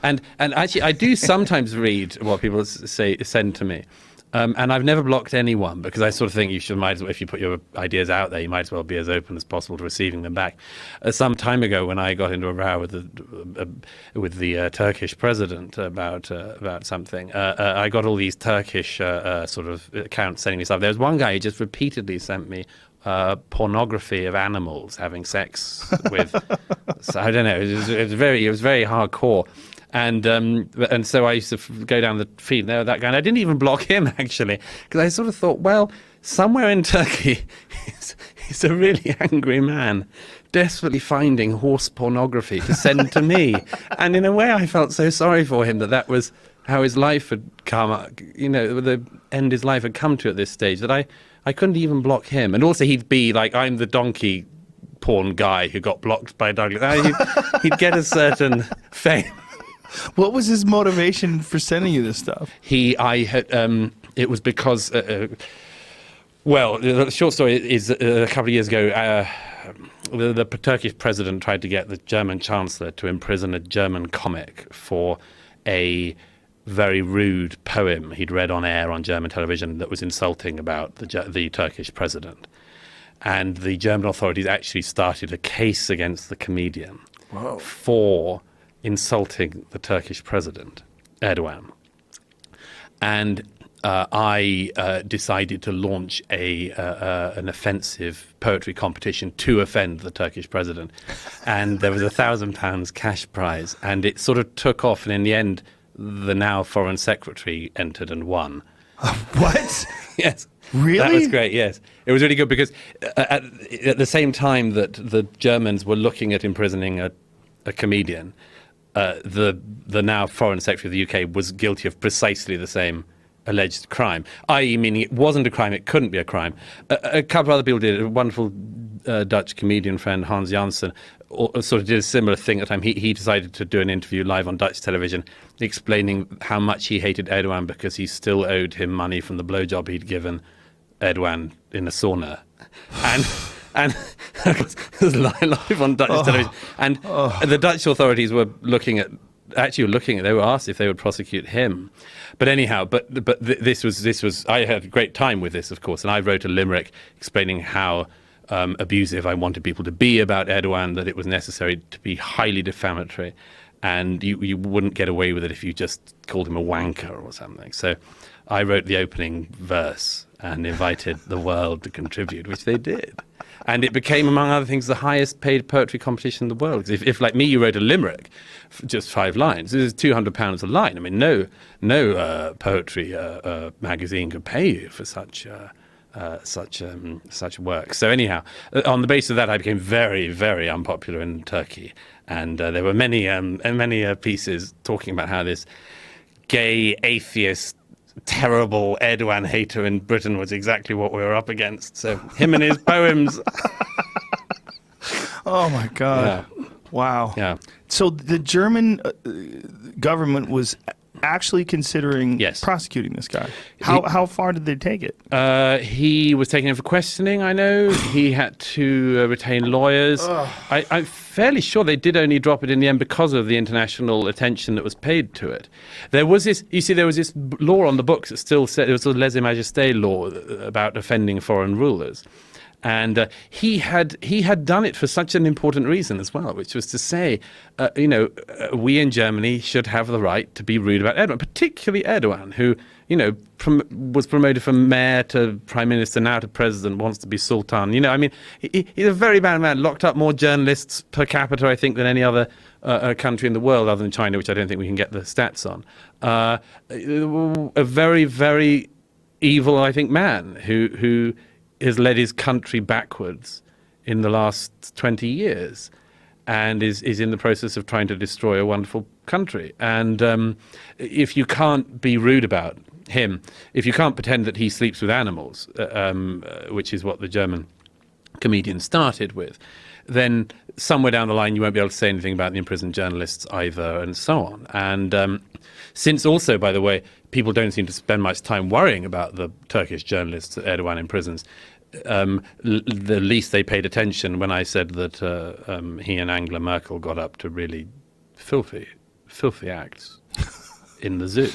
And actually, I do sometimes read what people send to me. And I've never blocked anyone because I sort of think might as well, if you put your ideas out there, you might as well be as open as possible to receiving them back. Some time ago, when I got into a row with the Turkish president about something, I got all these Turkish sort of accounts sending me stuff. There was one guy who just repeatedly sent me pornography of animals having sex with. So I don't know. It was very hardcore. And so I used to go down the feed, and there was that guy. And I didn't even block him, actually, because I sort of thought, well, somewhere in Turkey, he's a really angry man, desperately finding horse pornography to send to me. And in a way, I felt so sorry for him that was how his life had come, the end his life had come to at this stage, that I couldn't even block him. And also he'd be like, I'm the donkey porn guy who got blocked by Douglas. He'd get a certain fame. What was his motivation for sending you this stuff? It was because, well, the short story is a couple of years ago, the Turkish president tried to get the German chancellor to imprison a German comic for a very rude poem he'd read on air on German television that was insulting about the Turkish president. And the German authorities actually started a case against the comedian for insulting the Turkish president, Erdogan. And I decided to launch an offensive poetry competition to offend the Turkish president. And there was £1,000 cash prize. And it sort of took off. And in the end, the now foreign secretary entered and won. What? Yes. Really? That was great, yes. It was really good because at the same time that the Germans were looking at imprisoning a comedian, the now Foreign Secretary of the UK was guilty of precisely the same alleged crime, i.e. meaning it wasn't a crime, it couldn't be a crime. A couple of other people did. A wonderful Dutch comedian friend, Hans Janssen, sort of did a similar thing at the time. He decided to do an interview live on Dutch television explaining how much he hated Erdogan because he still owed him money from the blowjob he'd given Erdogan in a sauna. And it was live on Dutch television. And the Dutch authorities were they were asked if they would prosecute him. But anyhow, but this was, I had a great time with this, of course, and I wrote a limerick explaining how abusive I wanted people to be about Erdogan, that it was necessary to be highly defamatory, and you wouldn't get away with it if you just called him a wanker or something. So I wrote the opening verse and invited the world to contribute, which they did. And it became, among other things, the highest paid poetry competition in the world. If like me, you wrote a limerick, just 5 lines, this is £200 a line. I mean, no poetry magazine could pay you for such work. So anyhow, on the basis of that, I became very, very unpopular in Turkey. And there were many pieces talking about how this gay, atheist, terrible Erdogan hater in Britain was exactly what we were up against. So him and his poems. Oh my God. Yeah. Wow. Yeah. So the German government was actually considering prosecuting this guy. How far did they take it? He was taken in for questioning, I know. He had to retain lawyers. I'm fairly sure they did only drop it in the end because of the international attention that was paid to it. There was this law on the books that still said, it was a lèse-majesté law about offending foreign rulers. And he had done it for such an important reason as well, which was to say, we in Germany should have the right to be rude about Erdogan, particularly Erdogan, who, was promoted from mayor to prime minister, now to president, wants to be sultan. He's a very bad man, locked up more journalists per capita, I think, than any other country in the world, other than China, which I don't think we can get the stats on. A very, very evil, I think, man who has led his country backwards in the last 20 years and is in the process of trying to destroy a wonderful country. And if you can't be rude about him, if you can't pretend that he sleeps with animals, which is what the German comedian started with, then somewhere down the line you won't be able to say anything about the imprisoned journalists either, and so on. And since also, by the way, people don't seem to spend much time worrying about the Turkish journalists that Erdogan imprisons, the least they paid attention when I said that he and Angela Merkel got up to really filthy filthy acts in the zoo.